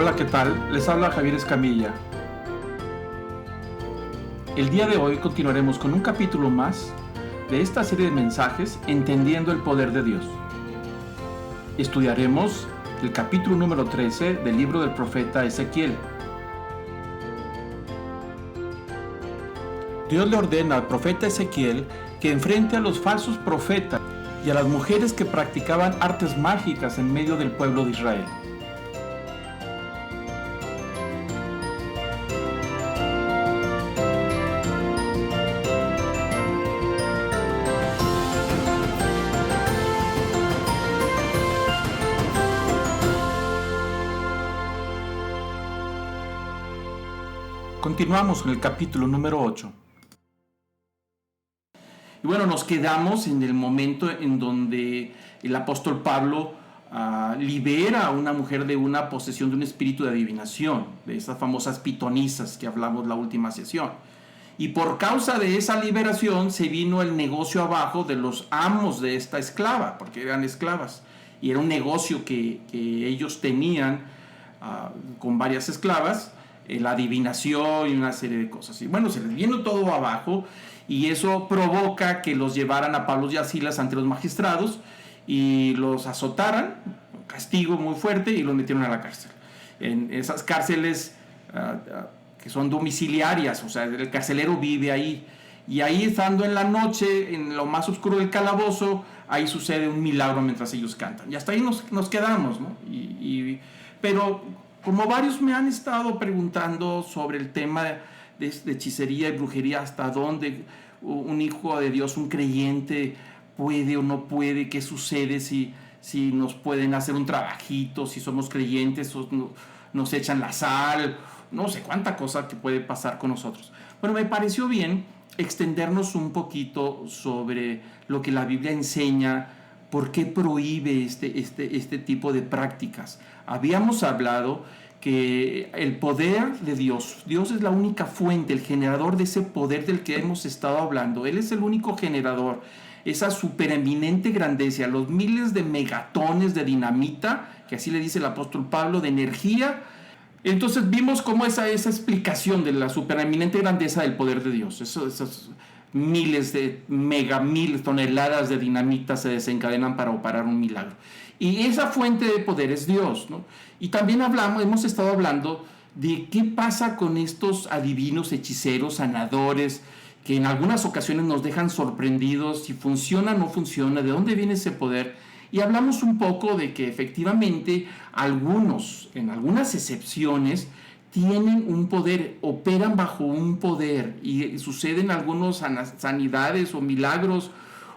Hola, ¿qué tal? Les habla Javier Escamilla. El día de hoy continuaremos con un capítulo más de esta serie de mensajes Entendiendo el Poder de Dios. Estudiaremos el capítulo número 13 del libro del profeta Ezequiel. Dios le ordena al profeta Ezequiel que enfrente a los falsos profetas y a las mujeres que practicaban artes mágicas en medio del pueblo de Israel. Continuamos en el capítulo número 8. Y bueno, nos quedamos en el momento en donde el apóstol Pablo libera a una mujer de una posesión de un espíritu de adivinación, de esas famosas pitonisas que hablamos la última sesión. Y por causa de esa liberación se vino el negocio abajo de los amos de esta esclava, porque eran esclavas. Y era un negocio que ellos tenían con varias esclavas, la adivinación y una serie de cosas. Y bueno, se les vino todo abajo y eso provoca que los llevaran a Pablo y a Silas ante los magistrados y los azotaran, un castigo muy fuerte, y los metieron a la cárcel. En esas cárceles que son domiciliarias, o sea, el carcelero vive ahí. Y ahí, estando en la noche, en lo más oscuro del calabozo, ahí sucede un milagro mientras ellos cantan. Y hasta ahí nos quedamos, ¿no? Pero como varios me han estado preguntando sobre el tema de hechicería y brujería, hasta dónde un hijo de Dios, un creyente, puede o no puede, qué sucede si nos pueden hacer un trabajito, si somos creyentes o nos echan la sal, no sé cuánta cosa que puede pasar con nosotros. Bueno, me pareció bien extendernos un poquito sobre lo que la Biblia enseña, por qué prohíbe este tipo de prácticas. Habíamos hablado que el poder de Dios es la única fuente, el generador de ese poder del que hemos estado hablando. Él es el único generador, esa supereminente grandeza, los miles de megatones de dinamita, que así le dice el apóstol Pablo, de energía. Entonces vimos cómo esa explicación de la supereminente grandeza del poder de Dios, esos miles toneladas de dinamita se desencadenan para operar un milagro. Y esa fuente de poder es Dios, ¿no? Y también hemos estado hablando de qué pasa con estos adivinos, hechiceros, sanadores, que en algunas ocasiones nos dejan sorprendidos si funciona o no funciona, de dónde viene ese poder. Y hablamos un poco de que efectivamente algunos, en algunas excepciones, tienen un poder, operan bajo un poder y suceden algunas sanidades o milagros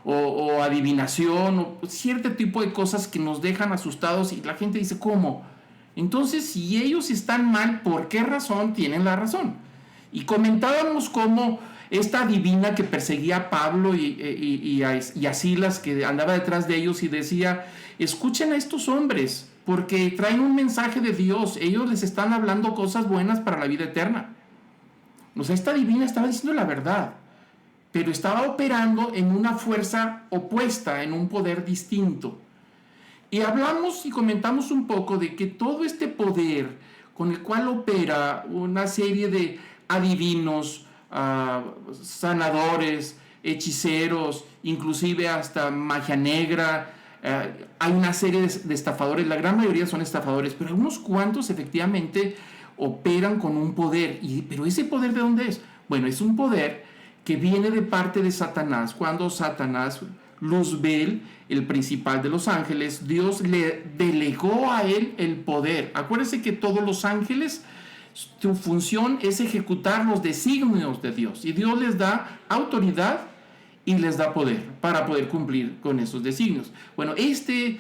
o adivinación o cierto tipo de cosas que nos dejan asustados y la gente dice, ¿cómo? Entonces, si ellos están mal, ¿por qué razón tienen la razón? Y comentábamos cómo esta adivina que perseguía a Pablo y a Silas, que andaba detrás de ellos y decía, escuchen a estos hombres, porque traen un mensaje de Dios, ellos les están hablando cosas buenas para la vida eterna. O sea, esta adivina estaba diciendo la verdad, pero estaba operando en una fuerza opuesta, en un poder distinto. Y hablamos y comentamos un poco de que todo este poder con el cual opera una serie de adivinos, sanadores, hechiceros, inclusive hasta magia negra, hay una serie de estafadores, la gran mayoría son estafadores, pero algunos cuantos efectivamente operan con un poder. ¿Pero ese poder de dónde es? Bueno, es un poder que viene de parte de Satanás. Cuando Satanás, Luzbel, el principal de los ángeles, Dios le delegó a él el poder. Acuérdense que todos los ángeles, su función es ejecutar los designios de Dios, y Dios les da autoridad y les da poder para poder cumplir con esos designios. Bueno, este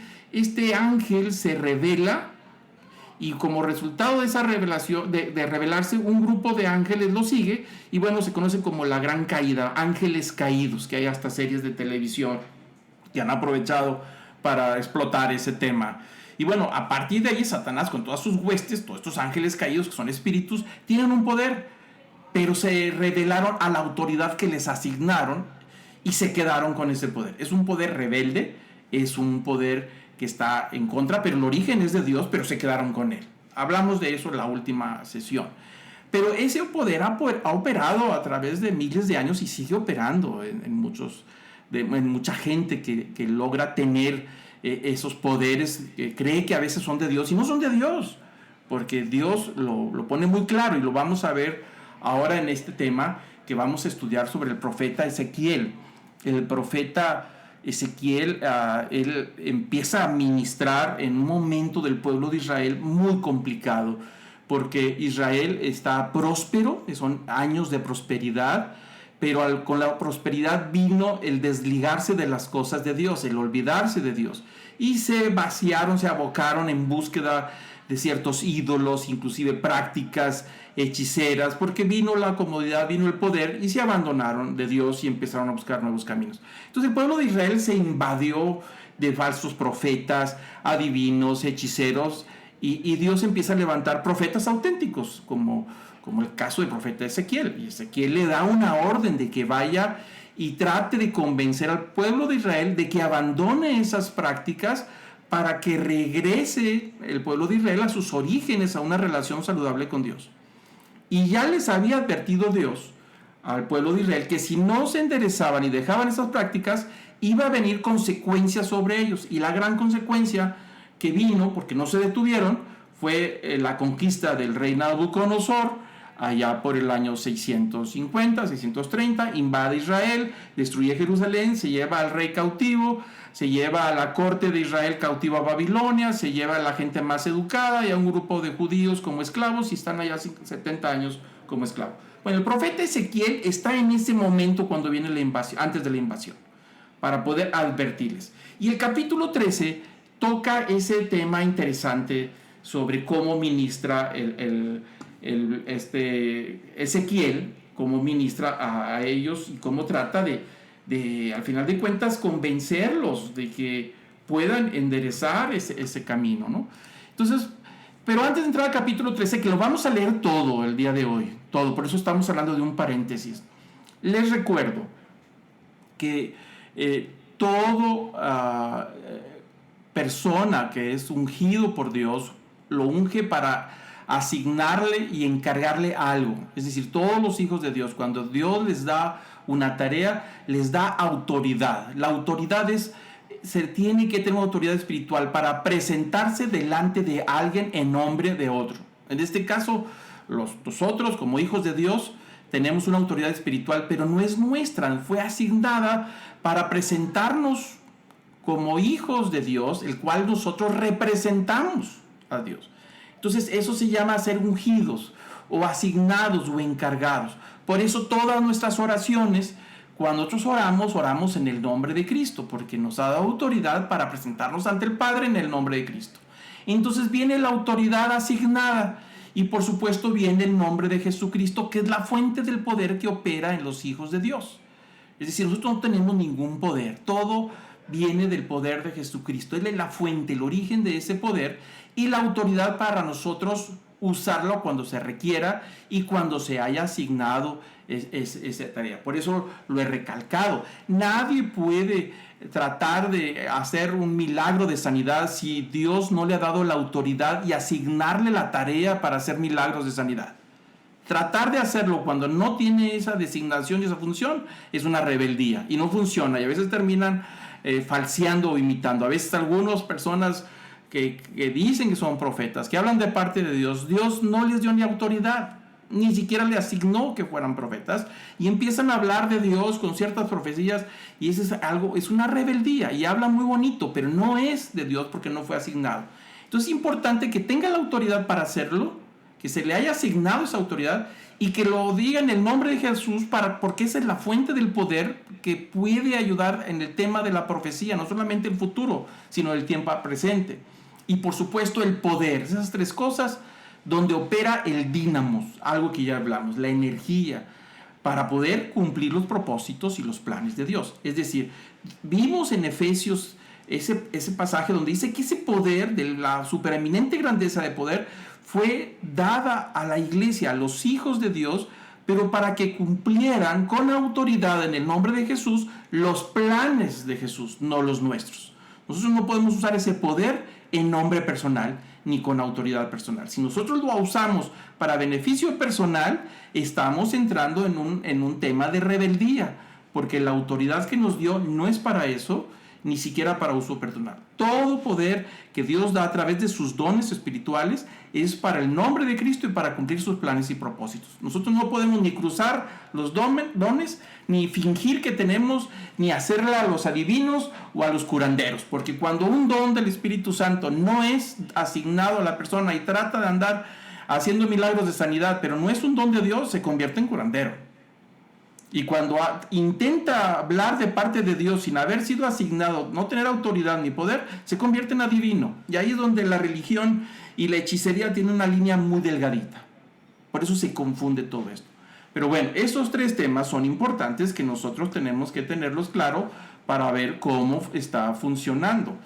ángel se revela, y como resultado de esa revelación, de revelarse, un grupo de ángeles lo sigue, y bueno, se conoce como la gran caída, ángeles caídos, que hay hasta series de televisión que han aprovechado para explotar ese tema. Y bueno, a partir de ahí Satanás, con todas sus huestes, todos estos ángeles caídos que son espíritus, tienen un poder, pero se rebelaron a la autoridad que les asignaron y se quedaron con ese poder. Es un poder rebelde, es un poder que está en contra, pero el origen es de Dios, pero se quedaron con él. Hablamos de eso en la última sesión. Pero ese poder ha operado a través de miles de años y sigue operando en mucha gente que logra tener esos poderes, que cree que a veces son de Dios y no son de Dios, porque Dios lo pone muy claro, y lo vamos a ver ahora en este tema que vamos a estudiar sobre el profeta Ezequiel. El profeta Ezequiel, él empieza a ministrar en un momento del pueblo de Israel muy complicado, porque Israel está próspero, son años de prosperidad, pero con la prosperidad vino el desligarse de las cosas de Dios, el olvidarse de Dios, y se vaciaron, se abocaron en búsqueda de ciertos ídolos, inclusive prácticas hechiceras, porque vino la comodidad, vino el poder, y se abandonaron de Dios y empezaron a buscar nuevos caminos. Entonces el pueblo de Israel se invadió de falsos profetas, adivinos, hechiceros, y Dios empieza a levantar profetas auténticos, como el caso del profeta Ezequiel. Y Ezequiel le da una orden de que vaya y trate de convencer al pueblo de Israel de que abandone esas prácticas, para que regrese el pueblo de Israel a sus orígenes, a una relación saludable con Dios. Y ya les había advertido Dios al pueblo de Israel que si no se enderezaban y dejaban esas prácticas, iba a venir consecuencias sobre ellos. Y la gran consecuencia que vino, porque no se detuvieron, fue la conquista del rey Nabucodonosor, allá por el año 650, 630, invade Israel, destruye Jerusalén, se lleva al rey cautivo, se lleva a la corte de Israel cautiva a Babilonia, se lleva a la gente más educada y a un grupo de judíos como esclavos, y están allá 70 años como esclavos. Bueno, el profeta Ezequiel está en ese momento cuando viene la invasión, antes de la invasión, para poder advertirles. Y el capítulo 13 toca ese tema interesante sobre cómo ministra Ezequiel, cómo ministra a ellos y cómo trata de al final de cuentas convencerlos de que puedan enderezar ese camino, ¿no? Entonces, pero antes de entrar al capítulo 13, que lo vamos a leer todo el día de hoy, todo, por eso estamos hablando de un paréntesis, les recuerdo que todo persona que es ungido por Dios, lo unge para asignarle y encargarle algo. Es decir, todos los hijos de Dios, cuando Dios les da una tarea, les da autoridad. La autoridad se tiene que tener una autoridad espiritual para presentarse delante de alguien en nombre de otro. En este caso, nosotros como hijos de Dios tenemos una autoridad espiritual, pero no es nuestra, fue asignada para presentarnos como hijos de Dios, el cual nosotros representamos a Dios. Entonces eso se llama ser ungidos o asignados o encargados. Por eso todas nuestras oraciones, cuando nosotros oramos en el nombre de Cristo, porque nos ha dado autoridad para presentarnos ante el Padre en el nombre de Cristo. Entonces viene la autoridad asignada, y por supuesto viene el nombre de Jesucristo, que es la fuente del poder que opera en los hijos de Dios. Es decir, nosotros no tenemos ningún poder, todo viene del poder de Jesucristo. Él es la fuente, el origen de ese poder, y la autoridad para nosotros usarlo cuando se requiera y cuando se haya asignado esa tarea. Por eso lo he recalcado. Nadie puede tratar de hacer un milagro de sanidad si Dios no le ha dado la autoridad y asignarle la tarea para hacer milagros de sanidad. Tratar de hacerlo cuando no tiene esa designación y esa función es una rebeldía y no funciona, y a veces terminan falseando o imitando. A veces algunas personas que dicen que son profetas, que hablan de parte de Dios, Dios no les dio ni autoridad, ni siquiera le asignó que fueran profetas, y empiezan a hablar de Dios con ciertas profecías, y eso es una rebeldía, y hablan muy bonito, pero no es de Dios porque no fue asignado. Entonces es importante que tenga la autoridad para hacerlo, que se le haya asignado esa autoridad, y que lo diga en el nombre de Jesús, porque esa es la fuente del poder que puede ayudar en el tema de la profecía, no solamente el futuro, sino el tiempo presente. Y por supuesto el poder, esas tres cosas donde opera el dínamos, algo que ya hablamos, la energía, para poder cumplir los propósitos y los planes de Dios. Es decir, vimos en Efesios ese pasaje donde dice que ese poder, de la supereminente grandeza de poder, fue dada a la iglesia, a los hijos de Dios, pero para que cumplieran con autoridad en el nombre de Jesús los planes de Jesús, no los nuestros. Nosotros no podemos usar ese poder en nombre personal, ni con autoridad personal. Si nosotros lo usamos para beneficio personal, estamos entrando en un tema de rebeldía, porque la autoridad que nos dio no es para eso, ni siquiera para uso personal. Todo poder que Dios da a través de sus dones espirituales es para el nombre de Cristo y para cumplir sus planes y propósitos. Nosotros no podemos ni cruzar los dones, ni fingir que tenemos, ni hacerle a los adivinos o a los curanderos, porque cuando un don del Espíritu Santo no es asignado a la persona y trata de andar haciendo milagros de sanidad, pero no es un don de Dios, se convierte en curandero. Y cuando intenta hablar de parte de Dios sin haber sido asignado, no tener autoridad ni poder, se convierte en adivino. Y ahí es donde la religión y la hechicería tienen una línea muy delgadita. Por eso se confunde todo esto. Pero bueno, esos tres temas son importantes que nosotros tenemos que tenerlos claro para ver cómo está funcionando.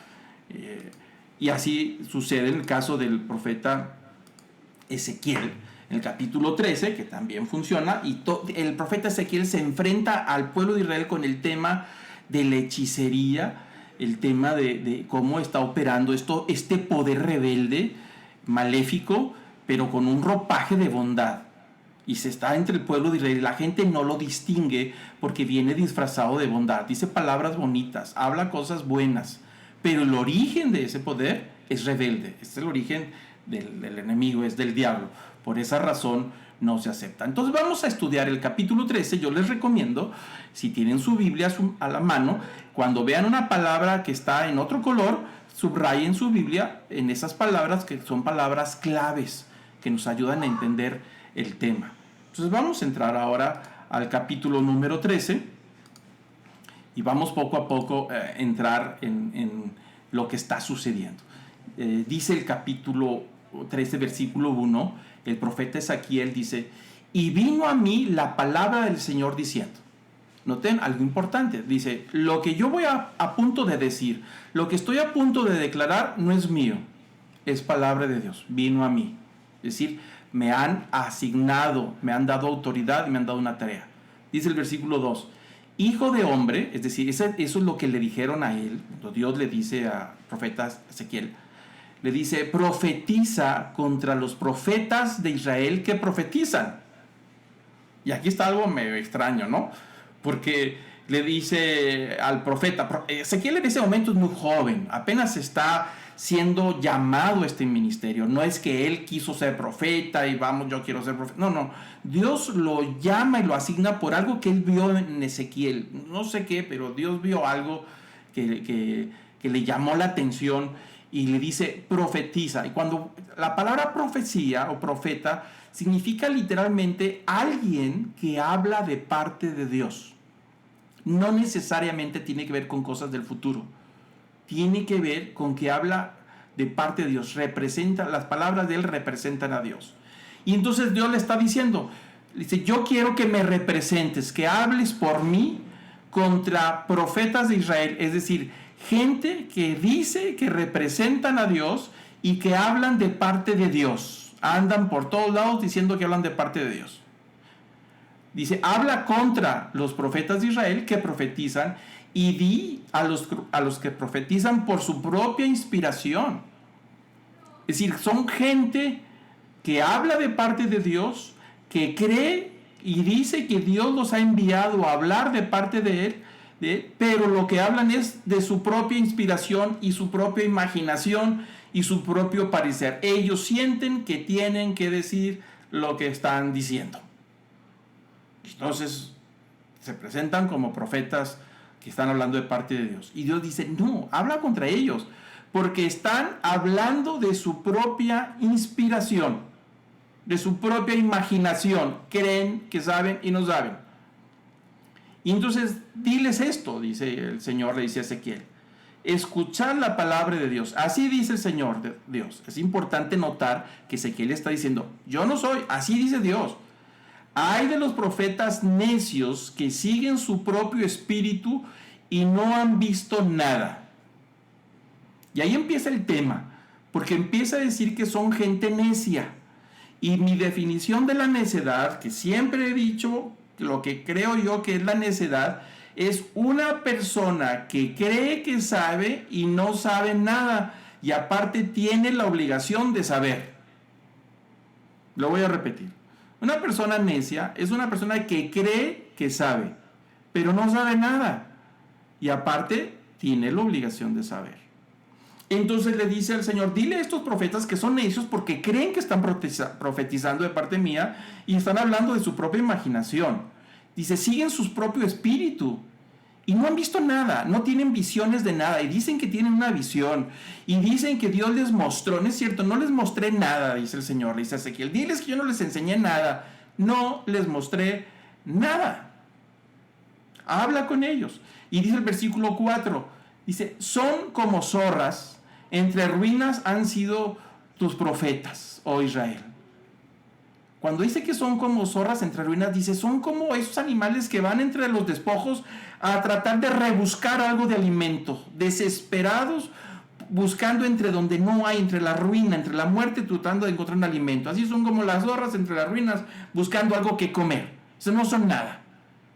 Y así sucede en el caso del profeta Ezequiel. En el capítulo 13, que también funciona, y el profeta Ezequiel se enfrenta al pueblo de Israel con el tema de la hechicería, el tema de cómo está operando este poder rebelde, maléfico, pero con un ropaje de bondad. Y se está entre el pueblo de Israel, la gente no lo distingue porque viene disfrazado de bondad, dice palabras bonitas, habla cosas buenas, pero el origen de ese poder es rebelde, es el origen del enemigo, es del diablo. Por esa razón no se acepta. Entonces vamos a estudiar el capítulo 13. Yo les recomiendo, si tienen su Biblia a la mano, cuando vean una palabra que está en otro color, subrayen su Biblia en esas palabras que son palabras claves que nos ayudan a entender el tema. Entonces vamos a entrar ahora al capítulo número 13 y vamos poco a poco a entrar en lo que está sucediendo. Dice el capítulo 13, versículo 1, el profeta Ezequiel dice: y vino a mí la palabra del Señor diciendo. Noten algo importante, dice: lo que yo voy a punto de decir, lo que estoy a punto de declarar no es mío, es palabra de Dios, vino a mí. Es decir, me han asignado, me han dado autoridad y me han dado una tarea. Dice el versículo 2, hijo de hombre, es decir, eso es lo que le dijeron a él, Dios le dice al profeta Ezequiel, le dice: profetiza contra los profetas de Israel que profetizan. Y aquí está algo medio extraño, ¿no? Porque le dice al profeta, Ezequiel en ese momento es muy joven, apenas está siendo llamado a este ministerio. No es que él quiso ser profeta y vamos, yo quiero ser profeta. No. Dios lo llama y lo asigna por algo que él vio en Ezequiel. No sé qué, pero Dios vio algo que le llamó la atención y le dice: profetiza. Y cuando la palabra profecía o profeta significa literalmente alguien que habla de parte de Dios. No necesariamente tiene que ver con cosas del futuro. Tiene que ver con que habla de parte de Dios. Las palabras de él representan a Dios. Y entonces Dios le está diciendo, dice: yo quiero que me representes, que hables por mí contra profetas de Israel. Es decir, gente que dice que representan a Dios y que hablan de parte de Dios. Andan por todos lados diciendo que hablan de parte de Dios. Dice: habla contra los profetas de Israel que profetizan y di a los que profetizan por su propia inspiración. Es decir, son gente que habla de parte de Dios, que cree y dice que Dios los ha enviado a hablar de parte de él, pero lo que hablan es de su propia inspiración y su propia imaginación y su propio parecer. Ellos sienten que tienen que decir lo que están diciendo. Entonces se presentan como profetas que están hablando de parte de Dios. Y Dios dice: no, habla contra ellos, porque están hablando de su propia inspiración, de su propia imaginación. Creen que saben y no saben. Y entonces diles esto, dice el Señor, le dice a Ezequiel: escuchad la palabra de Dios. Así dice el Señor de Dios. Es importante notar que Ezequiel está diciendo: yo no soy, así dice Dios. Hay de los profetas necios que siguen su propio espíritu y no han visto nada. Y ahí empieza el tema, porque empieza a decir que son gente necia. Y mi definición de la necedad, que siempre he dicho, lo que creo yo que es la necedad, es una persona que cree que sabe y no sabe nada, y aparte tiene la obligación de saber. Lo voy a repetir. Una persona necia es una persona que cree que sabe, pero no sabe nada. Y aparte, tiene la obligación de saber. Entonces le dice al Señor, dile a estos profetas que son necios porque creen que están profetizando de parte mía y están hablando de su propia imaginación. Dice, siguen su propio espíritu y no han visto nada, no tienen visiones de nada y dicen que tienen una visión y dicen que Dios les mostró. No es cierto, no les mostré nada, dice el Señor, dice Ezequiel. Diles que yo no les enseñé nada, no les mostré nada. Habla con ellos. Y dice el versículo 4, dice, son como zorras, entre ruinas han sido tus profetas, oh Israel. Cuando dice que son como zorras entre ruinas, dice, son como esos animales que van entre los despojos a tratar de rebuscar algo de alimento, desesperados, buscando entre donde no hay, entre la ruina, entre la muerte, tratando de encontrar un alimento. Así son como las zorras entre las ruinas, buscando algo que comer. Eso no son nada.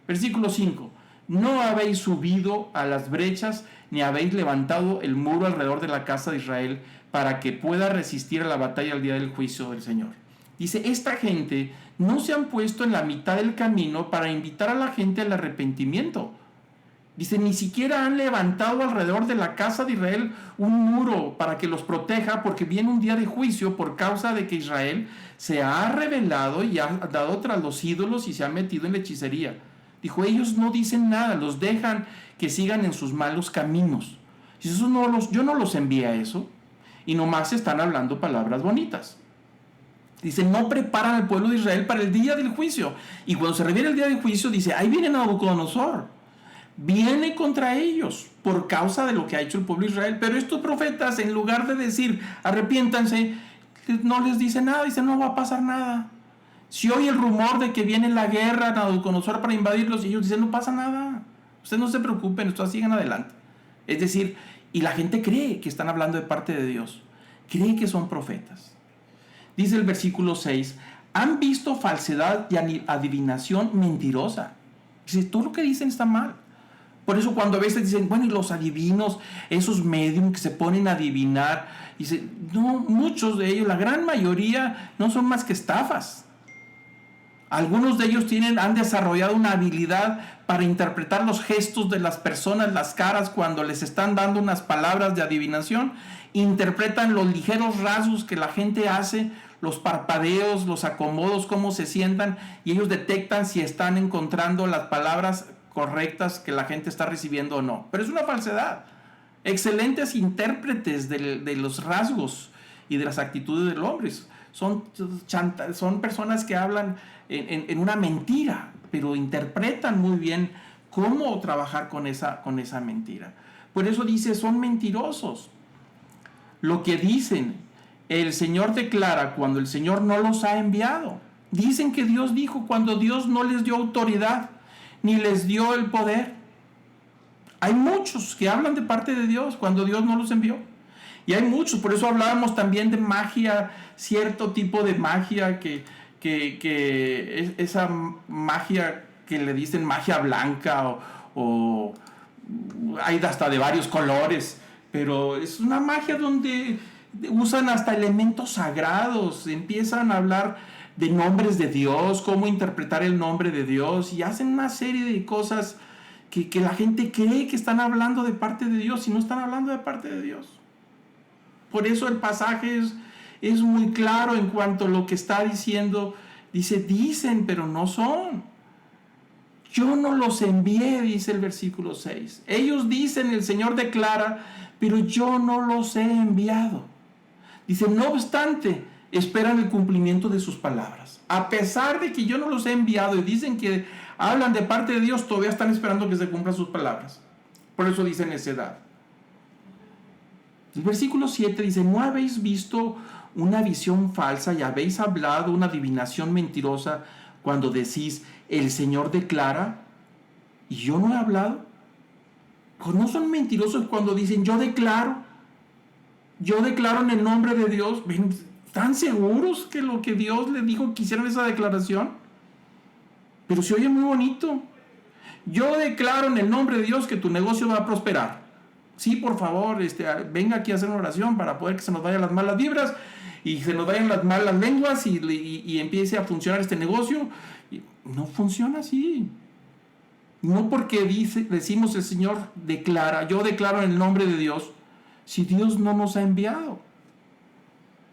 Versículo 5. No habéis subido a las brechas, ni habéis levantado el muro alrededor de la casa de Israel, para que pueda resistir a la batalla al día del juicio del Señor. Dice, esta gente no se han puesto en la mitad del camino para invitar a la gente al arrepentimiento. Dice, ni siquiera han levantado alrededor de la casa de Israel un muro para que los proteja, porque viene un día de juicio por causa de que Israel se ha rebelado y ha dado tras los ídolos y se ha metido en la hechicería. Dijo, ellos no dicen nada, los dejan que sigan en sus malos caminos. Dice, yo no los envié a eso, y nomás están hablando palabras bonitas. Dice, no preparan al pueblo de Israel para el día del juicio. Y cuando se refiere el día del juicio, dice, ahí viene Nabucodonosor. Viene contra ellos por causa de lo que ha hecho el pueblo de Israel. Pero estos profetas, en lugar de decir, arrepiéntanse, no les dice nada. Dice, no va a pasar nada. Si oye el rumor de que viene la guerra, Nabucodonosor para invadirlos, y ellos dicen, no pasa nada. Ustedes no se preocupen, ustedes sigan adelante. Es decir, y la gente cree que están hablando de parte de Dios. Cree que son profetas. Dice el versículo 6, han visto falsedad y adivinación mentirosa. Dice, todo lo que dicen está mal. Por eso cuando a veces dicen, bueno, y los adivinos, esos medium que se ponen a adivinar, dice, no, muchos de ellos, la gran mayoría, no son más que estafas. Algunos de ellos han desarrollado una habilidad para interpretar los gestos de las personas, las caras, cuando les están dando unas palabras de adivinación. Interpretan los ligeros rasgos que la gente hace, los parpadeos, los acomodos, cómo se sientan, y ellos detectan si están encontrando las palabras correctas que la gente está recibiendo o no. Pero es una falsedad. Excelentes intérpretes de los rasgos y de las actitudes del hombre. Son personas que hablan en una mentira, pero interpretan muy bien cómo trabajar con esa mentira. Por eso dice, son mentirosos. Lo que dicen, el Señor declara cuando el Señor no los ha enviado. Dicen que Dios dijo cuando Dios no les dio autoridad, ni les dio el poder. Hay muchos que hablan de parte de Dios cuando Dios no los envió. Y hay muchos, por eso hablábamos también de magia, cierto tipo de magia que es esa magia que le dicen magia blanca o hay hasta de varios colores, pero es una magia donde usan hasta elementos sagrados, empiezan a hablar de nombres de Dios, cómo interpretar el nombre de Dios y hacen una serie de cosas que la gente cree que están hablando de parte de Dios y no están hablando de parte de Dios. Por eso el pasaje es muy claro en cuanto a lo que está diciendo. Dice, dicen, pero no son. Yo no los envié, dice el versículo 6. Ellos dicen, el Señor declara, pero yo no los he enviado. Dice, no obstante, esperan el cumplimiento de sus palabras. A pesar de que yo no los he enviado y dicen que hablan de parte de Dios, todavía están esperando que se cumplan sus palabras. Por eso dicen necedad. El versículo 7 dice, ¿no habéis visto una visión falsa y habéis hablado una adivinación mentirosa cuando decís, el Señor declara y yo no he hablado? Pues no son mentirosos cuando dicen, yo declaro en el nombre de Dios. ¿Están seguros que lo que Dios les dijo que hicieran esa declaración? Pero se oye muy bonito. Yo declaro en el nombre de Dios que tu negocio va a prosperar. Sí, por favor, venga aquí a hacer una oración para poder que se nos vayan las malas vibras y se nos vayan las malas lenguas y empiece a funcionar este negocio. Y no funciona así. No porque decimos el Señor declara, yo declaro en el nombre de Dios, si Dios no nos ha enviado.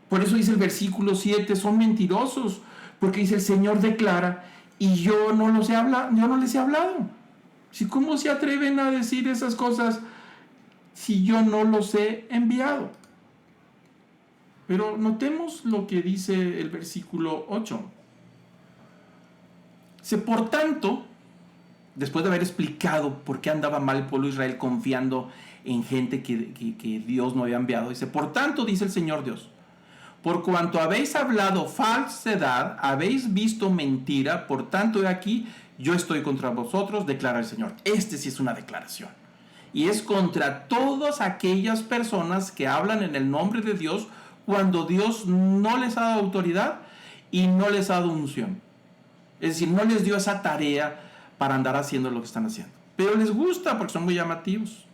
Por eso dice el versículo 7, son mentirosos, porque dice el Señor declara y yo no les he hablado. ¿Cómo se atreven a decir esas cosas si yo no los he enviado? Pero notemos lo que dice el versículo 8. Por tanto, después de haber explicado por qué andaba mal el pueblo de Israel confiando en gente que Dios no había enviado, dice, por tanto, dice el Señor Dios, por cuanto habéis hablado falsedad, habéis visto mentira, por tanto, he aquí, yo estoy contra vosotros, declara el Señor. Sí es una declaración. Y es contra todas aquellas personas que hablan en el nombre de Dios cuando Dios no les ha dado autoridad y no les ha dado unción. Es decir, no les dio esa tarea para andar haciendo lo que están haciendo. Pero les gusta porque son muy llamativos.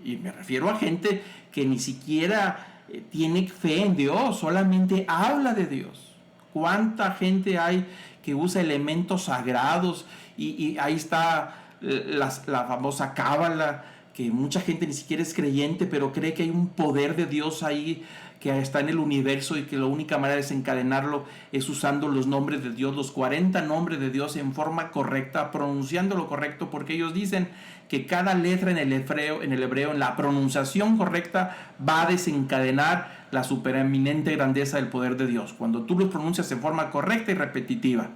Y me refiero a gente que ni siquiera tiene fe en Dios, solamente habla de Dios. ¿Cuánta gente hay que usa elementos sagrados? Y ahí está la famosa cábala, que mucha gente ni siquiera es creyente, pero cree que hay un poder de Dios ahí que está en el universo y que la única manera de desencadenarlo es usando los nombres de Dios, los 40 nombres de Dios en forma correcta, pronunciando lo correcto, porque ellos dicen que cada letra en el hebreo, en la pronunciación correcta, va a desencadenar la supereminente grandeza del poder de Dios, cuando tú lo pronuncias en forma correcta y repetitiva.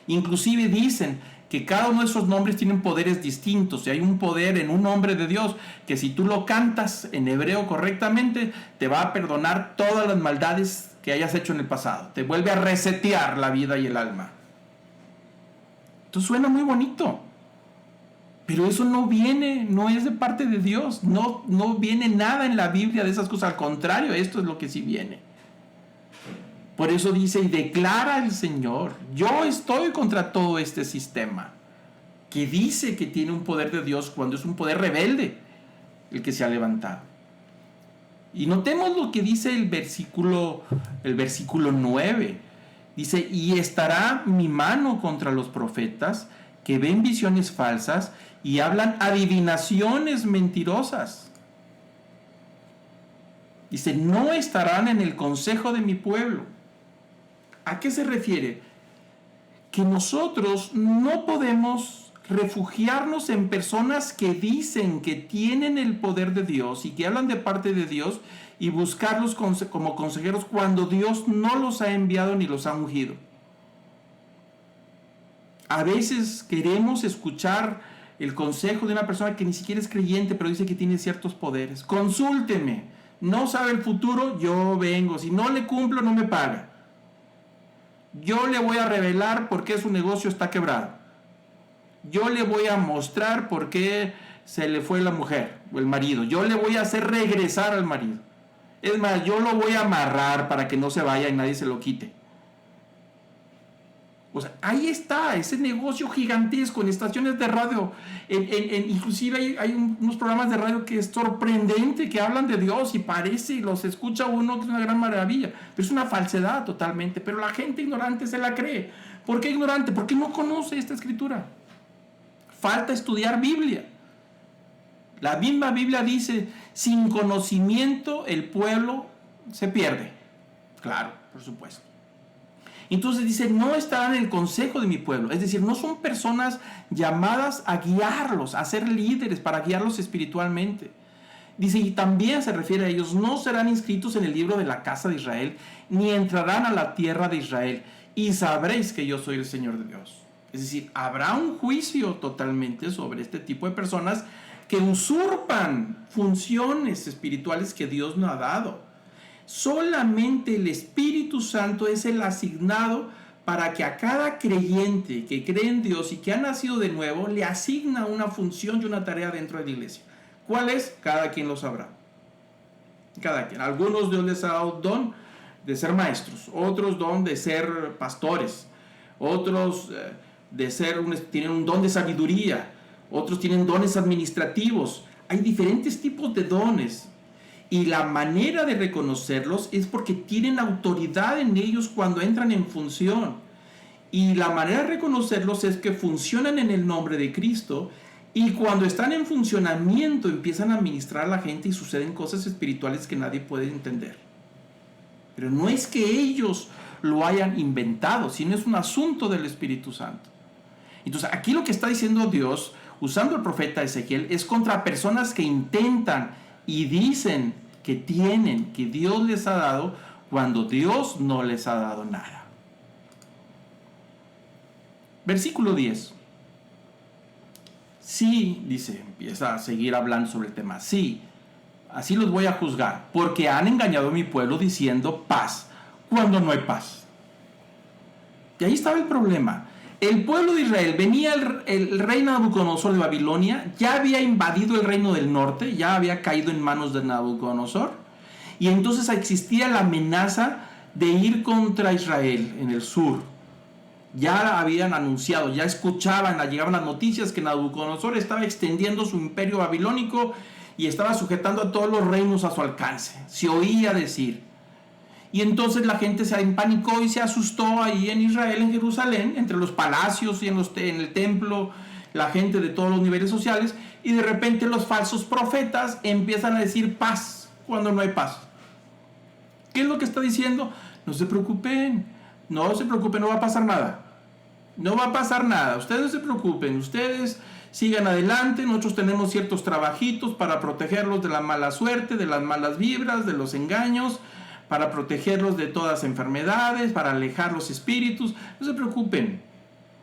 Inclusive dicen que cada uno de esos nombres tienen poderes distintos. Y hay un poder en un nombre de Dios que si tú lo cantas en hebreo correctamente, te va a perdonar todas las maldades que hayas hecho en el pasado. Te vuelve a resetear la vida y el alma. Esto suena muy bonito. Pero eso no es de parte de Dios. No viene nada en la Biblia de esas cosas. Al contrario, esto es lo que sí viene. Por eso dice, y declara el Señor, yo estoy contra todo este sistema, que dice que tiene un poder de Dios cuando es un poder rebelde el que se ha levantado. Y notemos lo que dice el versículo 9. Dice, y estará mi mano contra los profetas que ven visiones falsas y hablan adivinaciones mentirosas. Dice, no estarán en el consejo de mi pueblo. ¿A qué se refiere? Que nosotros no podemos refugiarnos en personas que dicen que tienen el poder de Dios y que hablan de parte de Dios y buscarlos como consejeros cuando Dios no los ha enviado ni los ha ungido. A veces queremos escuchar el consejo de una persona que ni siquiera es creyente, pero dice que tiene ciertos poderes. Consúlteme, no sabe el futuro, yo vengo. Si no le cumplo, no me paga. Yo le voy a revelar por qué su negocio está quebrado. Yo le voy a mostrar por qué se le fue la mujer o el marido. Yo le voy a hacer regresar al marido. Es más, yo lo voy a amarrar para que no se vaya y nadie se lo quite. O sea, ahí está ese negocio gigantesco en estaciones de radio. Inclusive hay unos programas de radio que es sorprendente, que hablan de Dios y parece, y los escucha uno, que es una gran maravilla. Pero es una falsedad totalmente. Pero la gente ignorante se la cree. ¿Por qué ignorante? Porque no conoce esta escritura. Falta estudiar Biblia. La misma Biblia dice, sin conocimiento el pueblo se pierde. Claro, por supuesto. Entonces dice, no estarán en el consejo de mi pueblo. Es decir, no son personas llamadas a guiarlos, a ser líderes, para guiarlos espiritualmente. Dice, y también se refiere a ellos, no serán inscritos en el libro de la casa de Israel, ni entrarán a la tierra de Israel, y sabréis que yo soy el Señor de Dios. Es decir, habrá un juicio totalmente sobre este tipo de personas que usurpan funciones espirituales que Dios nos ha dado. Solamente el Espíritu Santo es el asignado para que a cada creyente que cree en Dios y que ha nacido de nuevo, le asigna una función y una tarea dentro de la iglesia. ¿Cuál es? Cada quien lo sabrá. Cada quien. Algunos Dios les ha dado don de ser maestros, otros don de ser pastores, otros tienen un don de sabiduría, otros tienen dones administrativos. Hay diferentes tipos de dones. Y la manera de reconocerlos es porque tienen autoridad en ellos cuando entran en función. Y la manera de reconocerlos es que funcionan en el nombre de Cristo. Y cuando están en funcionamiento empiezan a ministrar a la gente y suceden cosas espirituales que nadie puede entender. Pero no es que ellos lo hayan inventado, sino es un asunto del Espíritu Santo. Entonces aquí lo que está diciendo Dios, usando el profeta Ezequiel, es contra personas que intentan y dicen que tienen, que Dios les ha dado, cuando Dios no les ha dado nada. Versículo 10. Sí, dice, empieza a seguir hablando sobre el tema. Sí, así los voy a juzgar, porque han engañado a mi pueblo diciendo paz, cuando no hay paz. Y ahí estaba el problema. El pueblo de Israel, venía el rey Nabucodonosor de Babilonia, ya había invadido el reino del norte, ya había caído en manos de Nabucodonosor, y entonces existía la amenaza de ir contra Israel en el sur. Ya habían anunciado, ya escuchaban, llegaban las noticias que Nabucodonosor estaba extendiendo su imperio babilónico y estaba sujetando a todos los reinos a su alcance. Se oía decir. Y entonces la gente se empanicó y se asustó ahí en Israel, en Jerusalén, entre los palacios y en el templo, la gente de todos los niveles sociales, y de repente los falsos profetas empiezan a decir paz cuando no hay paz. ¿Qué es lo que está diciendo? No se preocupen, no va a pasar nada. No va a pasar nada, ustedes no se preocupen, ustedes sigan adelante, nosotros tenemos ciertos trabajitos para protegerlos de la mala suerte, de las malas vibras, de los engaños, para protegerlos de todas enfermedades, para alejar los espíritus, no se preocupen.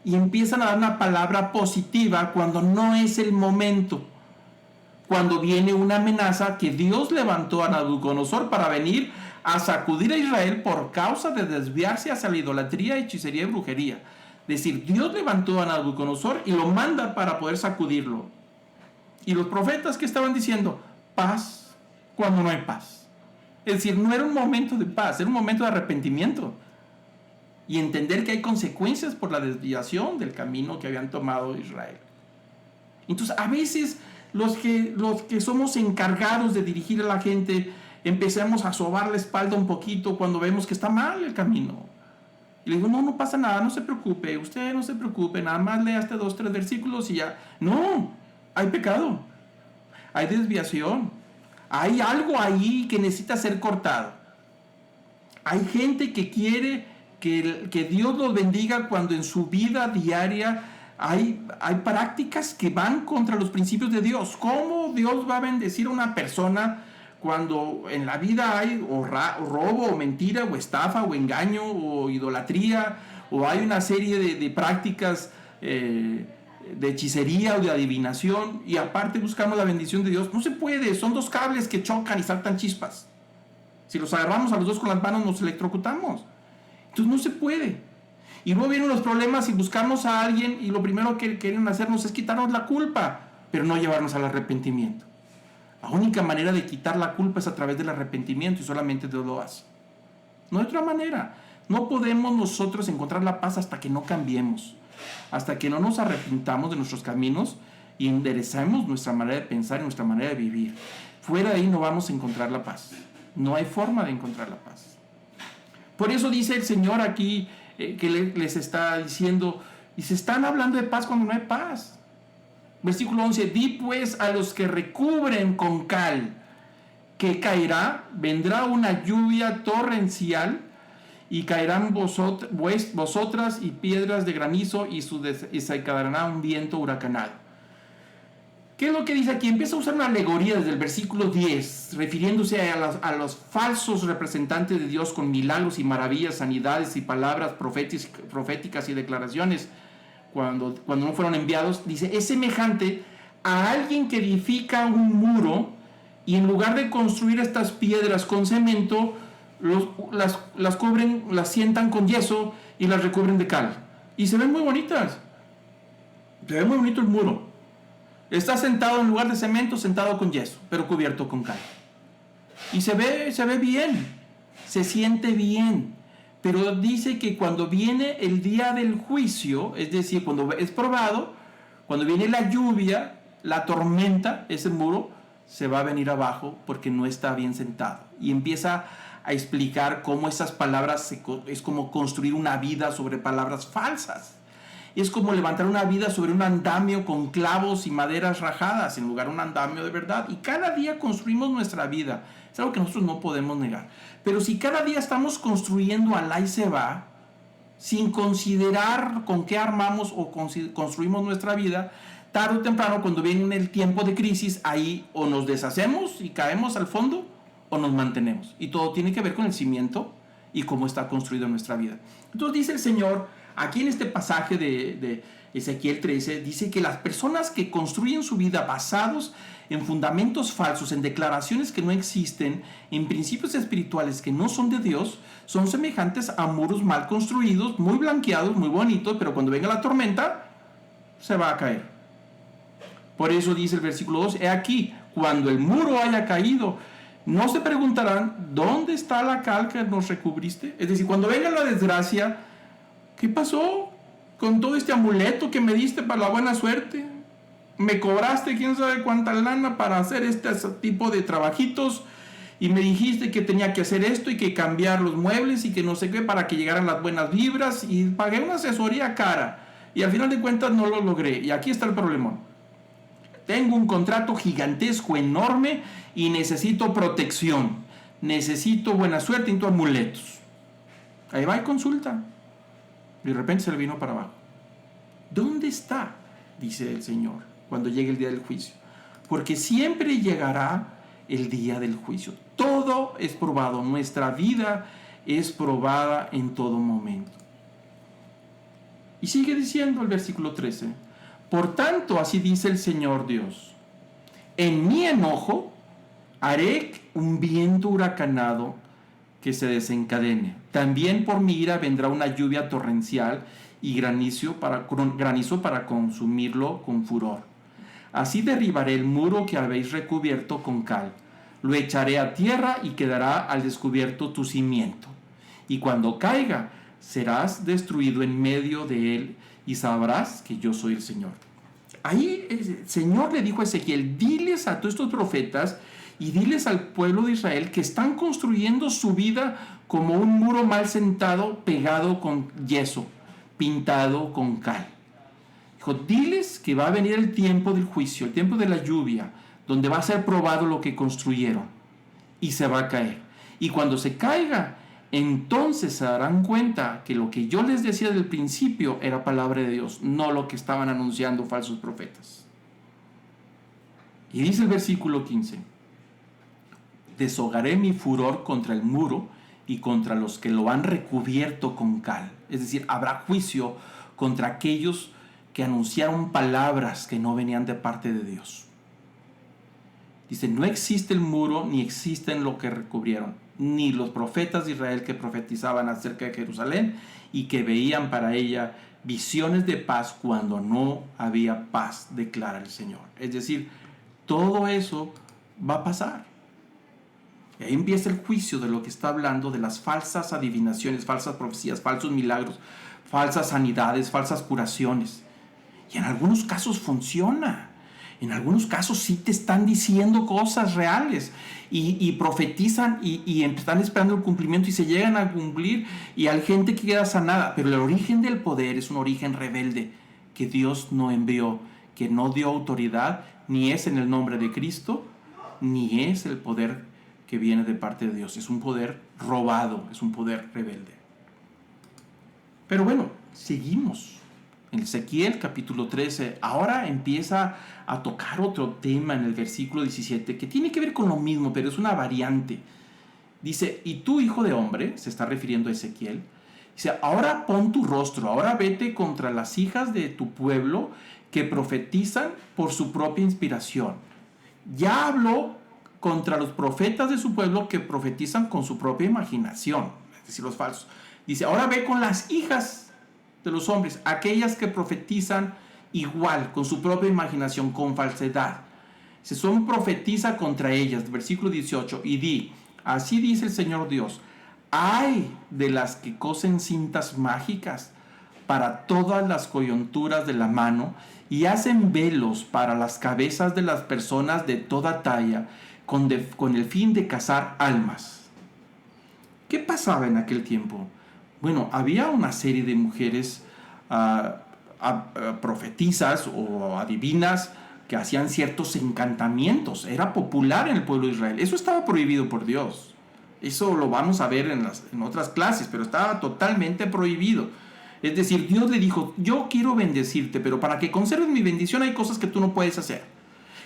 Y empiezan a dar una palabra positiva cuando no es el momento. Cuando viene una amenaza que Dios levantó a Nabucodonosor para venir a sacudir a Israel por causa de desviarse hacia la idolatría, hechicería y brujería. Es decir, Dios levantó a Nabucodonosor y lo manda para poder sacudirlo. Y los profetas que estaban diciendo, paz cuando no hay paz. Es decir, no era un momento de paz, era un momento de arrepentimiento. Y entender que hay consecuencias por la desviación del camino que habían tomado Israel. Entonces, a veces los que somos encargados de dirigir a la gente, empecemos a sobar la espalda un poquito cuando vemos que está mal el camino. Y le digo, no pasa nada, no se preocupe, usted no se preocupe, nada más lea hasta 2, 3 versículos y ya. No, hay pecado, hay desviación, hay algo ahí que necesita ser cortado. Hay gente que quiere que Dios los bendiga cuando en su vida diaria hay prácticas que van contra los principios de Dios. ¿Cómo Dios va a bendecir a una persona cuando en la vida hay o robo, o mentira, o estafa, o engaño, o idolatría, o hay una serie de prácticas de hechicería o de adivinación, y aparte buscamos la bendición de Dios? No se puede, son dos cables que chocan y saltan chispas. Si los agarramos a los dos con las manos nos electrocutamos. Entonces no se puede. Y luego vienen los problemas y buscamos a alguien y lo primero que quieren hacernos es quitarnos la culpa, pero no llevarnos al arrepentimiento. La única manera de quitar la culpa es a través del arrepentimiento y solamente Dios lo hace. No hay otra manera. No podemos nosotros encontrar la paz hasta que no cambiemos, hasta que no nos arrepintamos de nuestros caminos y enderezamos nuestra manera de pensar y nuestra manera de vivir. Fuera de ahí no vamos a encontrar la paz. No hay forma de encontrar la paz. Por eso dice el Señor aquí que les está diciendo, y se están hablando de paz cuando no hay paz. Versículo 11, di pues a los que recubren con cal, que caerá, vendrá una lluvia torrencial, y caerán vosotras y piedras de granizo, y se caerá un viento huracanado. ¿Qué es lo que dice aquí? Empieza a usar una alegoría desde el versículo 10, refiriéndose a los falsos representantes de Dios con milagros y maravillas, sanidades y palabras proféticas y declaraciones. Cuando no fueron enviados, dice, es semejante a alguien que edifica un muro y en lugar de construir estas piedras con cemento, las cubren, las sientan con yeso y las recubren de cal. Y se ven muy bonitas. Se ve muy bonito el muro. Está sentado en lugar de cemento, sentado con yeso, pero cubierto con cal. Y se ve bien, se siente bien. Pero dice que cuando viene el día del juicio, es decir, cuando es probado, cuando viene la lluvia, la tormenta, ese muro se va a venir abajo porque no está bien sentado. Y empieza a explicar cómo esas palabras es como construir una vida sobre palabras falsas. Es como levantar una vida sobre un andamio con clavos y maderas rajadas en lugar de un andamio de verdad. Y cada día construimos nuestra vida. Es algo que nosotros no podemos negar. Pero si cada día estamos construyendo al ahí se va, sin considerar con qué armamos o construimos nuestra vida, tarde o temprano, cuando viene el tiempo de crisis, ahí o nos deshacemos y caemos al fondo o nos mantenemos. Y todo tiene que ver con el cimiento y cómo está construido nuestra vida. Entonces dice el Señor, aquí en este pasaje de Ezequiel 13, dice que las personas que construyen su vida basados en fundamentos falsos, en declaraciones que no existen, en principios espirituales que no son de Dios, son semejantes a muros mal construidos, muy blanqueados, muy bonitos, pero cuando venga la tormenta, se va a caer. Por eso dice el versículo 2, he aquí, cuando el muro haya caído, no se preguntarán, ¿dónde está la cal que nos recubriste? Es decir, cuando venga la desgracia, ¿qué pasó con todo este amuleto que me diste para la buena suerte? Me cobraste quién sabe cuánta lana para hacer este tipo de trabajitos y me dijiste que tenía que hacer esto y que cambiar los muebles y que no sé qué para que llegaran las buenas vibras y pagué una asesoría cara y al final de cuentas no lo logré y aquí está el problemón. Tengo un contrato gigantesco, enorme y necesito protección, necesito buena suerte y amuletos. Ahí va y consulta. Y de repente se le vino para abajo. ¿Dónde está? Dice el Señor, cuando llegue el día del juicio. Porque siempre llegará el día del juicio. Todo es probado. Nuestra vida es probada en todo momento. Y sigue diciendo el versículo 13. Por tanto, así dice el Señor Dios. En mi enojo haré un viento huracanado que se desencadene. También por mi ira vendrá una lluvia torrencial y granizo para consumirlo con furor. Así derribaré el muro que habéis recubierto con cal. Lo echaré a tierra y quedará al descubierto tu cimiento. Y cuando caiga, serás destruido en medio de él y sabrás que yo soy el Señor. Ahí el Señor le dijo a Ezequiel, diles a todos estos profetas y diles al pueblo de Israel que están construyendo su vida como un muro mal sentado, pegado con yeso, pintado con cal. Dijo, diles que va a venir el tiempo del juicio, el tiempo de la lluvia, donde va a ser probado lo que construyeron y se va a caer. Y cuando se caiga, entonces se darán cuenta que lo que yo les decía desde el principio era palabra de Dios, no lo que estaban anunciando falsos profetas. Y dice el versículo 15, deshogaré mi furor contra el muro y contra los que lo han recubierto con cal. Es decir, habrá juicio contra aquellos que anunciaron palabras que no venían de parte de Dios. Dice, no existe el muro ni existen lo que recubrieron, ni los profetas de Israel que profetizaban acerca de Jerusalén y que veían para ella visiones de paz cuando no había paz, declara el Señor. Es decir, todo eso va a pasar. Y ahí empieza el juicio de lo que está hablando, de las falsas adivinaciones, falsas profecías, falsos milagros, falsas sanidades, falsas curaciones. Y en algunos casos funciona. En algunos casos sí te están diciendo cosas reales y profetizan y están esperando el cumplimiento y se llegan a cumplir y hay gente que queda sanada. Pero el origen del poder es un origen rebelde que Dios no envió, que no dio autoridad, ni es en el nombre de Cristo, ni es el poder que viene de parte de Dios. Es un poder robado, es un poder rebelde. Pero bueno, seguimos. En Ezequiel capítulo 13, ahora empieza a tocar otro tema en el versículo 17 que tiene que ver con lo mismo, pero es una variante. Dice, y tú, hijo de hombre, se está refiriendo a Ezequiel, dice, ahora pon tu rostro, ahora vete contra las hijas de tu pueblo que profetizan por su propia inspiración. Ya habló contra los profetas de su pueblo que profetizan con su propia imaginación, es decir, los falsos. Dice, ahora ve con las hijas de los hombres, aquellas que profetizan igual, con su propia imaginación, con falsedad. Se profetiza contra ellas, versículo 18, y di, así dice el Señor Dios, ay de las que cosen cintas mágicas para todas las coyunturas de la mano y hacen velos para las cabezas de las personas de toda talla con el fin de cazar almas. ¿Qué pasaba en aquel tiempo? Bueno, había una serie de mujeres profetizas o adivinas que hacían ciertos encantamientos. Era popular en el pueblo de Israel. Eso estaba prohibido por Dios. Eso lo vamos a ver en otras clases, pero estaba totalmente prohibido. Es decir, Dios le dijo, yo quiero bendecirte, pero para que conserves mi bendición hay cosas que tú no puedes hacer.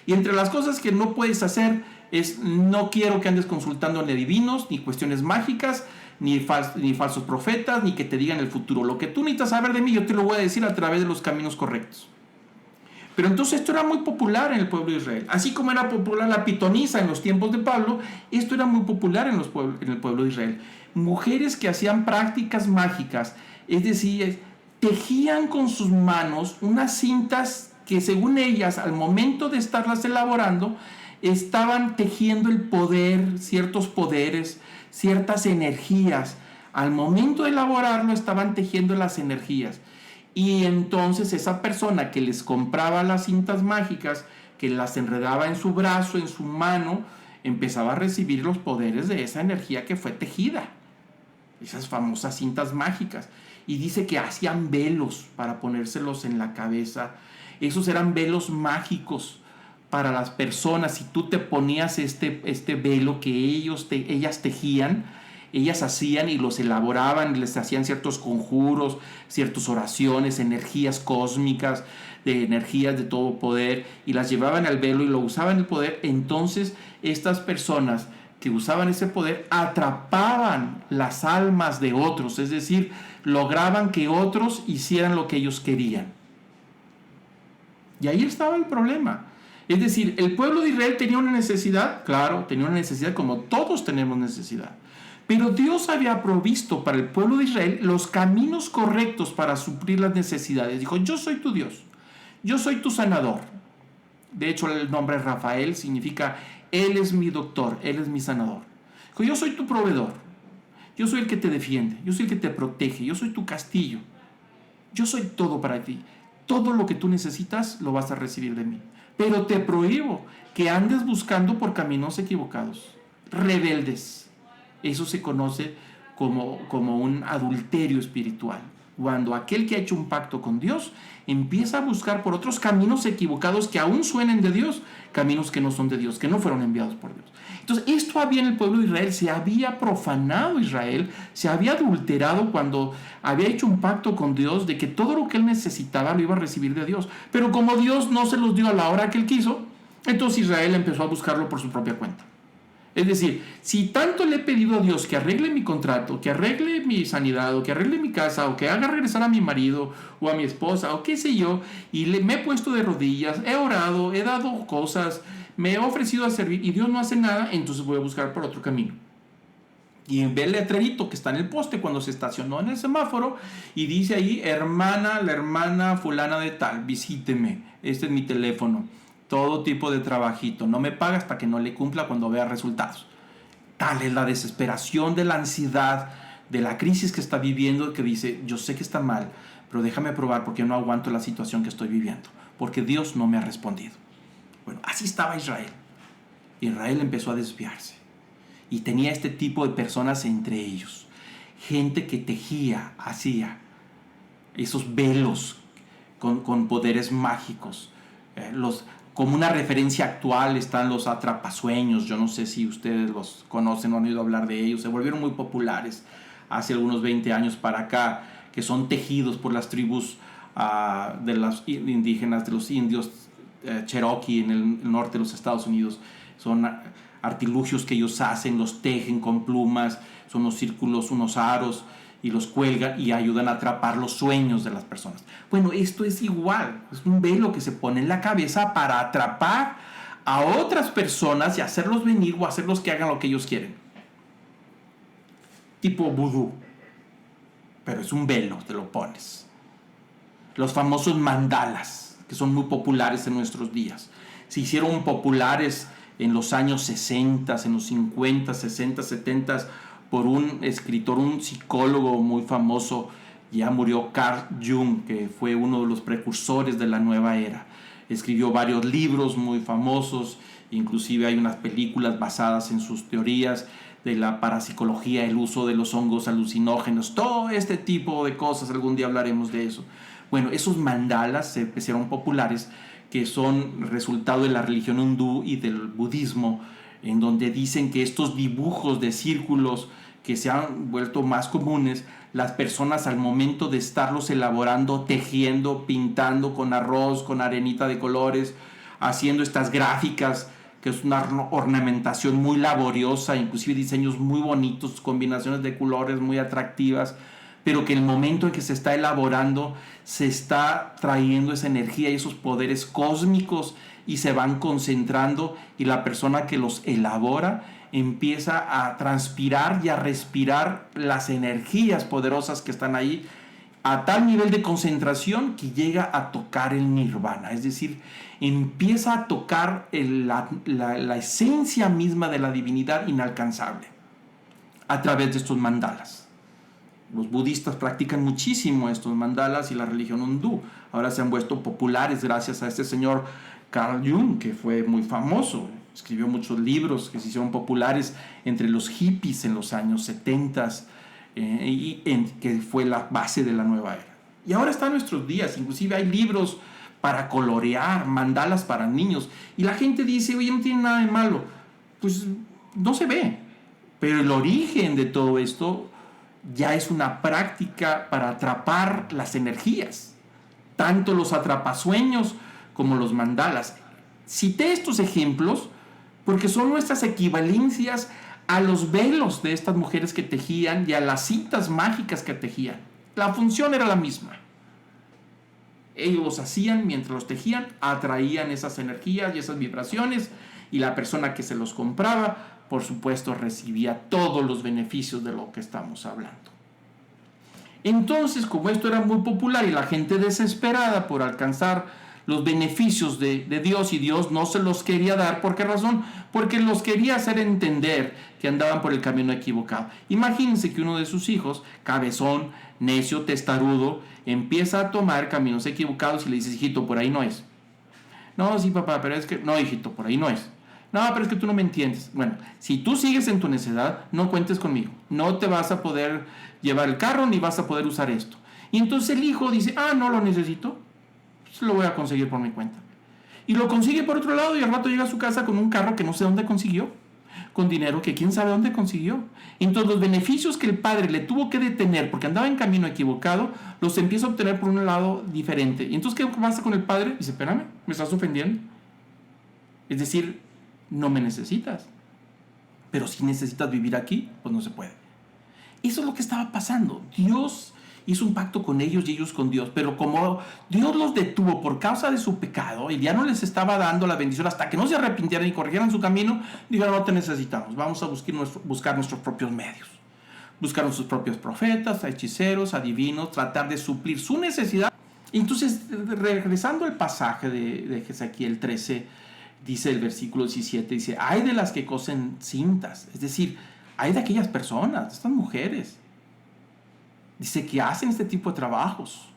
Y entre las cosas que no puedes hacer es, no quiero que andes consultando ni adivinos, ni cuestiones mágicas, ni falsos profetas, ni que te digan el futuro. Lo que tú necesitas saber de mí, yo te lo voy a decir a través de los caminos correctos. Pero entonces esto era muy popular en el pueblo de Israel. Así como era popular la pitonisa en los tiempos de Pablo, esto era muy popular en el pueblo de Israel. Mujeres que hacían prácticas mágicas, es decir, tejían con sus manos unas cintas que según ellas, al momento de estarlas elaborando, estaban tejiendo el poder, ciertos poderes, ciertas energías. Al momento de elaborarlo, estaban tejiendo las energías. Y entonces esa persona que les compraba las cintas mágicas, que las enredaba en su brazo, en su mano, empezaba a recibir los poderes de esa energía que fue tejida. Esas famosas cintas mágicas. Y dice que hacían velos para ponérselos en la cabeza. Esos eran velos mágicos para las personas. Si tú te ponías este velo que ellas tejían, ellas hacían y los elaboraban, les hacían ciertos conjuros, ciertas oraciones, energías cósmicas, de energías de todo poder, y las llevaban al velo y lo usaban el poder. Entonces estas personas que usaban ese poder atrapaban las almas de otros, es decir, lograban que otros hicieran lo que ellos querían. Y ahí estaba el problema. Es decir, el pueblo de Israel tenía una necesidad, claro, tenía una necesidad como todos tenemos necesidad. Pero Dios había provisto para el pueblo de Israel los caminos correctos para suplir las necesidades. Dijo, yo soy tu Dios, yo soy tu sanador. De hecho, el nombre Rafael significa, Él es mi doctor, Él es mi sanador. Dijo, yo soy tu proveedor, yo soy el que te defiende, yo soy el que te protege, yo soy tu castillo. Yo soy todo para ti. Todo lo que tú necesitas lo vas a recibir de mí. Pero te prohíbo que andes buscando por caminos equivocados, rebeldes. Eso se conoce como un adulterio espiritual. Cuando aquel que ha hecho un pacto con Dios empieza a buscar por otros caminos equivocados que aún suenen de Dios, caminos que no son de Dios, que no fueron enviados por Dios. Entonces, esto había en el pueblo de Israel, se había profanado Israel, se había adulterado cuando había hecho un pacto con Dios de que todo lo que él necesitaba lo iba a recibir de Dios. Pero como Dios no se los dio a la hora que él quiso, entonces Israel empezó a buscarlo por su propia cuenta. Es decir, si tanto le he pedido a Dios que arregle mi contrato, que arregle mi sanidad, o que arregle mi casa, o que haga regresar a mi marido o a mi esposa, o qué sé yo, y me he puesto de rodillas, he orado, he dado cosas, me he ofrecido a servir, y Dios no hace nada, entonces voy a buscar por otro camino. Y ve el letrerito que está en el poste cuando se estacionó en el semáforo, y dice ahí, la hermana fulana de tal, visíteme, este es mi teléfono. Todo tipo de trabajito, no me paga hasta que no le cumpla cuando vea resultados. Tal es la desesperación de la ansiedad, de la crisis que está viviendo, que dice, yo sé que está mal, pero déjame probar porque no aguanto la situación que estoy viviendo, porque Dios no me ha respondido. Bueno, así estaba Israel. Israel empezó a desviarse y tenía este tipo de personas entre ellos, gente que tejía, hacía esos velos con poderes mágicos, como una referencia actual están los atrapasueños. Yo no sé si ustedes los conocen o han oído hablar de ellos. Se volvieron muy populares hace algunos 20 años para acá, que son tejidos por las tribus de los indígenas, de los indios Cherokee en el norte de los Estados Unidos. Son artilugios que ellos hacen, los tejen con plumas, son unos círculos, unos aros, y los cuelgan y ayudan a atrapar los sueños de las personas. Bueno, esto es igual, es un velo que se pone en la cabeza para atrapar a otras personas y hacerlos venir o hacerlos que hagan lo que ellos quieren. Tipo vudú, pero es un velo, te lo pones. Los famosos mandalas, que son muy populares en nuestros días. Se hicieron populares en los años 60, en los 50, 60, 70, por un escritor, un psicólogo muy famoso Ya murió Carl Jung, que fue uno de los precursores de la nueva era. Escribió varios libros muy famosos, inclusive hay unas películas basadas en sus teorías de la parapsicología, el uso de los hongos alucinógenos, todo este tipo de cosas. Algún día hablaremos de eso. Bueno, esos mandalas se hicieron populares, que son resultado de la religión hindú y del budismo, en donde dicen que estos dibujos de círculos que se han vuelto más comunes, las personas al momento de estarlos elaborando, tejiendo, pintando con arroz, con arenita de colores, haciendo estas gráficas, que es una ornamentación muy laboriosa, inclusive diseños muy bonitos, combinaciones de colores muy atractivas, pero que en el momento en que se está elaborando se está trayendo esa energía y esos poderes cósmicos y se van concentrando, y la persona que los elabora empieza a transpirar y a respirar las energías poderosas que están ahí, a tal nivel de concentración que llega a tocar el nirvana, es decir, empieza a tocar la esencia misma de la divinidad inalcanzable a través de estos mandalas. Los budistas practican muchísimo estos mandalas, y la religión hindú ahora se han vuelto populares gracias a este señor Carl Jung, que fue muy famoso. Escribió muchos libros que se hicieron populares entre los hippies en los años 70, que fue la base de la nueva era. Y ahora está en nuestros días, inclusive hay libros para colorear, mandalas para niños, y la gente dice, oye, no tiene nada de malo. Pues no se ve, pero el origen de todo esto ya es una práctica para atrapar las energías, tanto los atrapasueños como los mandalas. Cité estos ejemplos porque son nuestras equivalencias a los velos de estas mujeres que tejían y a las cintas mágicas que tejían. La función era la misma. Ellos los hacían mientras los tejían, atraían esas energías y esas vibraciones, y la persona que se los compraba, por supuesto, recibía todos los beneficios de lo que estamos hablando. Entonces, como esto era muy popular y la gente desesperada por alcanzar los beneficios de Dios, y Dios no se los quería dar, ¿por qué razón? Porque los quería hacer entender que andaban por el camino equivocado. Imagínense que uno de sus hijos, cabezón, necio, testarudo, empieza a tomar caminos equivocados y le dice, hijito, por ahí no es. No, sí, papá, pero es que... No, hijito, por ahí no es. No, pero es que tú no me entiendes. Bueno, si tú sigues en tu necedad, no cuentes conmigo. No te vas a poder llevar el carro ni vas a poder usar esto. Y entonces el hijo dice, no lo necesito, pues lo voy a conseguir por mi cuenta. Y lo consigue por otro lado, y al rato llega a su casa con un carro que no sé dónde consiguió, con dinero que quién sabe dónde consiguió. Entonces los beneficios que el padre le tuvo que detener porque andaba en camino equivocado, los empieza a obtener por un lado diferente. Y entonces, ¿qué pasa con el padre? Dice, espérame, me estás ofendiendo. Es decir, no me necesitas. Pero si necesitas vivir aquí, pues no se puede. Eso es lo que estaba pasando. Dios hizo un pacto con ellos y ellos con Dios, pero como Dios los detuvo por causa de su pecado y ya no les estaba dando la bendición hasta que no se arrepintieran y corrigieran su camino, dijeron, no te necesitamos, vamos a buscar nuestros propios medios. Buscaron sus propios profetas, a hechiceros, adivinos, tratar de suplir su necesidad. Entonces, regresando al pasaje de Ezequiel 13, dice el versículo 17, dice, hay de las que cosen cintas, es decir, hay de aquellas personas, de estas mujeres, dice, que hacen este tipo de trabajos,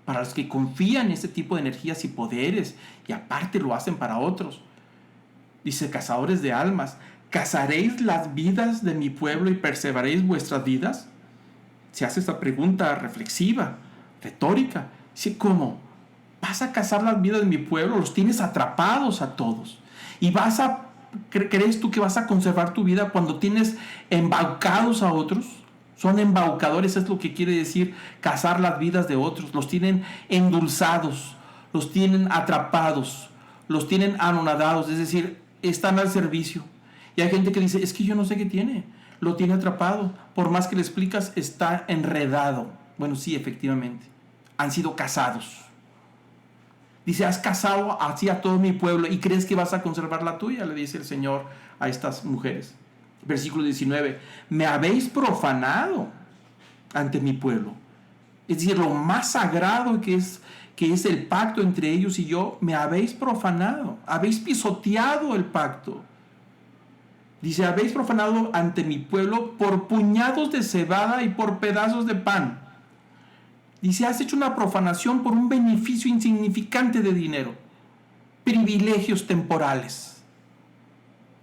para los que confían en este tipo de energías y poderes, y aparte lo hacen para otros. Dice, cazadores de almas, ¿cazaréis las vidas de mi pueblo y perseveraréis vuestras vidas? Se hace esta pregunta reflexiva, retórica. Dice, ¿cómo? ¿Vas a cazar las vidas de mi pueblo? Los tienes atrapados a todos. ¿Y crees tú que vas a conservar tu vida cuando tienes embaucados a otros? Son embaucadores, es lo que quiere decir cazar las vidas de otros. Los tienen endulzados, los tienen atrapados, los tienen anonadados, es decir, están al servicio. Y hay gente que dice, es que yo no sé qué tiene, lo tiene atrapado. Por más que le explicas, está enredado. Bueno, sí, efectivamente, han sido cazados. Dice, has cazado así a todo mi pueblo y crees que vas a conservar la tuya, le dice el Señor a estas mujeres. Versículo 19, me habéis profanado ante mi pueblo. Es decir, lo más sagrado que es el pacto entre ellos y yo, me habéis profanado, habéis pisoteado el pacto. Dice, habéis profanado ante mi pueblo por puñados de cebada y por pedazos de pan. Dice, has hecho una profanación por un beneficio insignificante de dinero, privilegios temporales.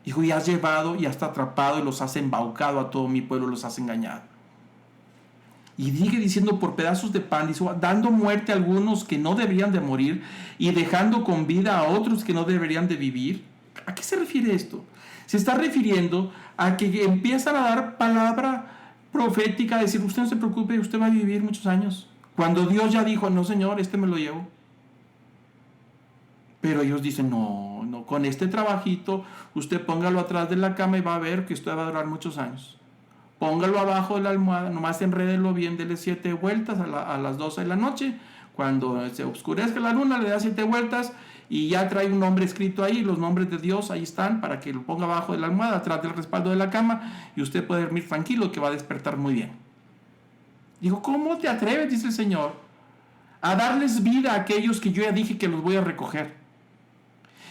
Dijo, y has llevado y has atrapado y los has embaucado a todo mi pueblo, los has engañado. Y sigue diciendo, por pedazos de pan, dice, dando muerte a algunos que no deberían de morir y dejando con vida a otros que no deberían de vivir. ¿A qué se refiere esto? Se está refiriendo a que empiezan a dar palabra profética, a decir, usted no se preocupe, usted va a vivir muchos años. Cuando Dios ya dijo, no señor, me lo llevo. Pero ellos dicen, no, con este trabajito, usted póngalo atrás de la cama y va a ver que usted va a durar muchos años. Póngalo abajo de la almohada, nomás enrédelo bien, dele 7 vueltas a las 12 de la noche. Cuando se oscurezca la luna, le da 7 vueltas y ya trae un nombre escrito ahí. Los nombres de Dios ahí están para que lo ponga abajo de la almohada, atrás del respaldo de la cama, y usted puede dormir tranquilo, que va a despertar muy bien. Digo, ¿cómo te atreves, dice el Señor, a darles vida a aquellos que yo ya dije que los voy a recoger?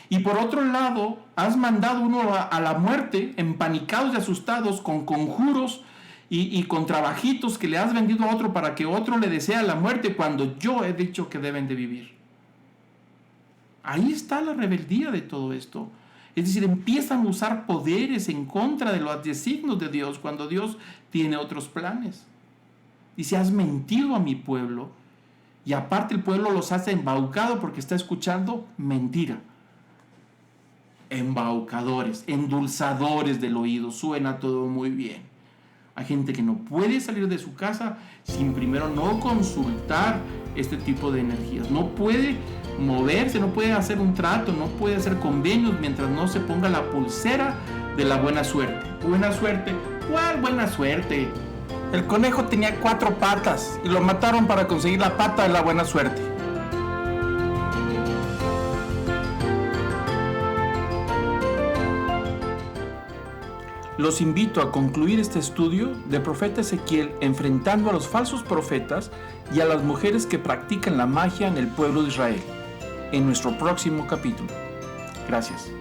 Y por otro lado, has mandado uno a la muerte, empanicados y asustados, con conjuros y con trabajitos que le has vendido a otro para que otro le desea la muerte, cuando yo he dicho que deben de vivir. Ahí está la rebeldía de todo esto. Es decir, empiezan a usar poderes en contra de los designios de Dios, cuando Dios tiene otros planes. Dice, has mentido a mi pueblo, y aparte el pueblo los hace embaucado porque está escuchando mentira. Embaucadores, endulzadores del oído, suena todo muy bien. Hay gente que no puede salir de su casa sin primero no consultar este tipo de energías. No puede moverse, no puede hacer un trato, no puede hacer convenios mientras no se ponga la pulsera de la buena suerte. ¿Buena suerte? ¿Cuál buena suerte? El conejo tenía 4 patas y lo mataron para conseguir la pata de la buena suerte. Los invito a concluir este estudio del profeta Ezequiel enfrentando a los falsos profetas y a las mujeres que practican la magia en el pueblo de Israel, en nuestro próximo capítulo. Gracias.